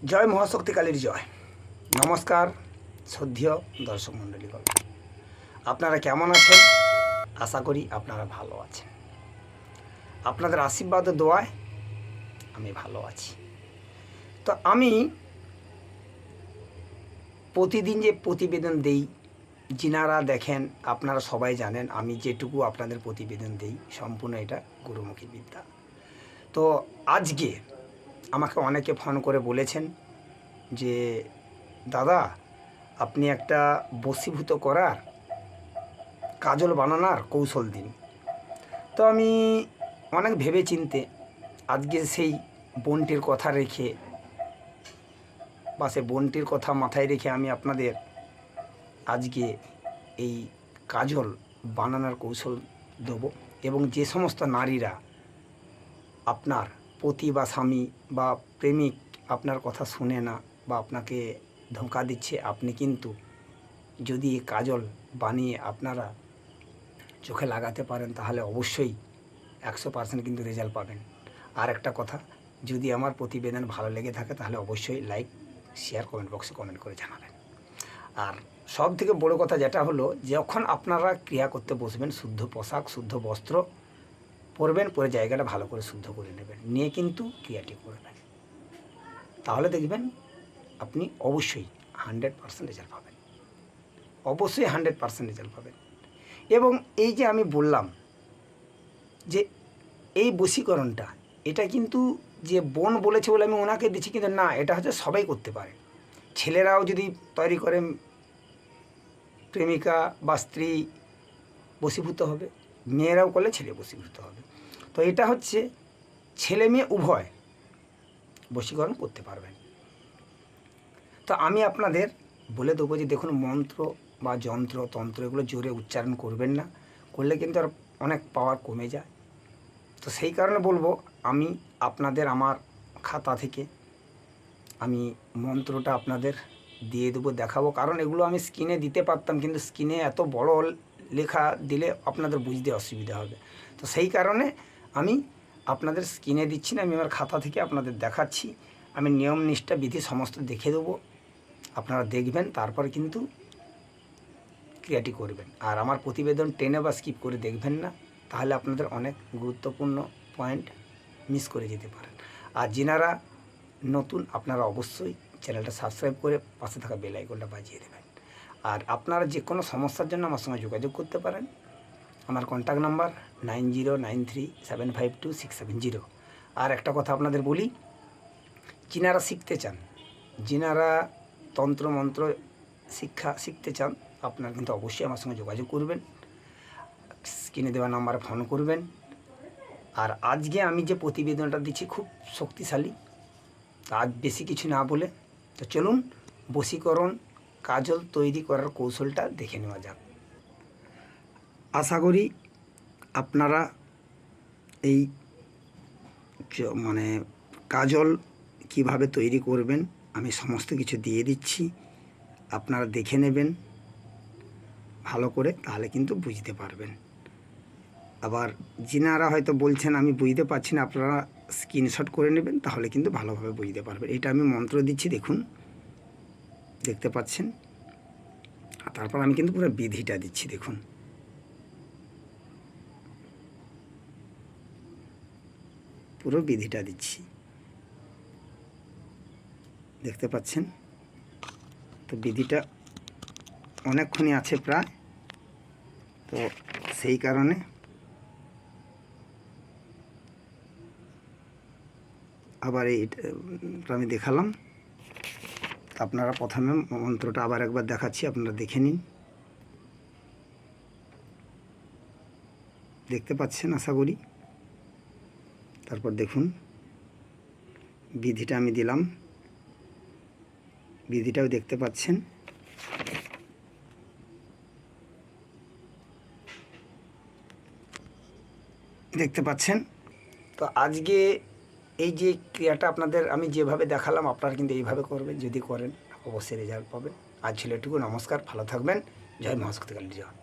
জয় মহাশক্তি কালীর জয়। নমস্কার শ্রদ্ধেয় দর্শক মণ্ডলীগণ, আপনারা কেমন আছেন? আশা করি আপনারা ভালো আছেন। আপনাদের আশীর্বাদ ও দোয়ায় আমি ভালো আছি। তো আমি প্রতিদিন যে প্রতিবেদন দেই, যিনারা দেখেন আপনারা সবাই জানেন, আমি যেটুকু আপনাদের প্রতিবেদন দেই সম্পূর্ণ এটা গুরুমুখী বিদ্যা। তো আজকে আমাকে অনেকে ফোন করে বলেছেন যে দাদা, আপনি একটা বশীভূত করার কাজল বানানোর কৌশল দিন। তো আমি অনেক ভেবে চিনতে আজকে সেই বোনটির কথা রেখে বা সে বোনটির কথা মাথায় রেখে আমি আপনাদের আজকে এই কাজল বানানোর কৌশল দেবো। এবং যে সমস্ত নারীরা আপনার পতি বা স্বামী বা প্রেমিক আপনার কথা শুনে না বা আপনাকে ধোঁকা দিচ্ছে, আপনি কিন্তু যদি এই কাজল বানিয়ে আপনারা চোখে লাগাতে পারেন তাহলে অবশ্যই 100% কিন্তু রেজাল্ট পাবেন। আর একটা কথা, যদি আমার প্রতিবেদন ভালো লেগে থাকে তাহলে অবশ্যই লাইক, শেয়ার, কমেন্ট বক্সে কমেন্ট করে জানাবেন। আর সব থেকে বড়ো কথা যেটা হলো, যখন আপনারা ক্রিয়া করতে বসবেন শুদ্ধ পোশাক, শুদ্ধ বস্ত্র পরবেন, পরে জায়গাটা ভালো করে শুদ্ধ করে নেবেন, নিয়ে কিন্তু ক্রিয়াটি করবেন। তাহলে দেখবেন আপনি অবশ্যই 100% রেজাল্ট পাবেন। অবশ্যই 100% রেজাল্ট পাবেন। এবং এই যে আমি বললাম যে এই বশীকরণটা, এটা কিন্তু যে বোন বলেছে বলে আমি ওনাকে দিচ্ছি, কিন্তু না, এটা হচ্ছে সবাই করতে পারে। ছেলেরাও যদি তৈরি করে, প্রেমিকা বা স্ত্রী বশীভূত হবে, মেয়েরাও করলে ছেলে বশীভূত হবে। তো এটা হচ্ছে ছেলে মেয়ে উভয় বশীকরণ করতে পারবেন। তো আমি আপনাদের বলে দেবো যে দেখুন, মন্ত্র বা যন্ত্র তন্ত্র এগুলো জোরে উচ্চারণ করবেন না, করলে কিন্তু আর অনেক পাওয়ার কমে যায়। তো সেই কারণে বলবো, আমি আপনাদের আমার খাতা থেকে আমি মন্ত্রটা আপনাদের দিয়ে দেবো, দেখাবো। কারণ এগুলো আমি স্ক্রিনে দিতে পারতাম, কিন্তু স্ক্রিনে এত বড় লেখা দিলে আপনাদের বুঝতে অসুবিধা হবে। তো সেই কারণে আমি আপনাদের স্ক্রিনে দিচ্ছি না, আমি আমার খাতা থেকে আপনাদের দেখাচ্ছি। আমি নিয়ম নিষ্ঠা বিধি সমস্ত দেখে দেবো, আপনারা দেখবেন, তারপর কিন্তু ক্রিয়াটি করবেন। আর আমার প্রতিবেদন টেনে বা স্কিপ করে দেখবেন না, তাহলে আপনাদের অনেক গুরুত্বপূর্ণ পয়েন্ট মিস করে যেতে পারেন। আর যিনারা নতুন, আপনারা অবশ্যই চ্যানেলটা সাবস্ক্রাইব করে পাশে থাকা বেল আইকনটা বাজিয়ে দেবেন। আর আপনারা যে কোনো সমস্যার জন্য আমার সঙ্গে যোগাযোগ করতে পারেন। আমার কন্ট্যাক্ট নাম্বার 9093752670। আর একটা কথা আপনাদের বলি, যিনারা শিখতে চান, যিনারা তন্ত্র মন্ত্র শিক্ষা শিখতে চান, আপনারা কিন্তু অবশ্যই আমার সঙ্গে যোগাযোগ করবেন, স্ক্রিনে দেওয়া নাম্বারে ফোন করবেন। আর আজকে আমি যে প্রতিবেদনটা দিচ্ছি খুব শক্তিশালী। আজ বেশি কিছু না বলে, তো চলুন বশীকরণ কাজল তৈরি করার কৌশলটা দেখে নেওয়া যাক। আশা করি আপনারা এই কাজল কিভাবে তৈরি করবেন আমি সমস্ত কিছু দিয়ে দিচ্ছি, আপনারা দেখে নেবেন ভালো করে, তাহলে কিন্তু বুঝতে পারবেন। আবার যিনারা হয়তো বলছেন আমি বুঝতে পারছি না, আপনারা স্ক্রিনশট করে নেবেন, তাহলে কিন্তু ভালোভাবে বুঝতে পারবেন। এটা আমি মন্ত্র দিচ্ছি, দেখুন, দেখতে পাচ্ছেন। আর তারপর আমি কিন্তু পুরো বিধিটা দিচ্ছি, দেখুন, পুরো বিধিটা দিচ্ছি, দেখতে পাচ্ছেন। তো বিধিটা অনেকক্ষণই আছে প্রায়, তো সেই কারণে আবার এইটা আমি দেখালাম। আপনারা প্রথমে মন্ত্রটা আবার একবার দেখাচ্ছি, আপনারা দেখে নিন, দেখতে পাচ্ছেন আশা করি। তারপর দেখুন বিধিটা আমি দিলাম, বিধিটাও দেখতে পাচ্ছেন। দেখতে পাচ্ছেন। তো আজকে এই যে ক্রিয়াটা আপনাদের আমি যেভাবে দেখালাম, আপনারা কিন্তু এইভাবে করবেন। যদি করেন অবশ্যই রেজাল্ট পাবেন। আজ ছিল এটুকু। নমস্কার, ভালো থাকবেন। জয় মহাশক্তি কালী জয়।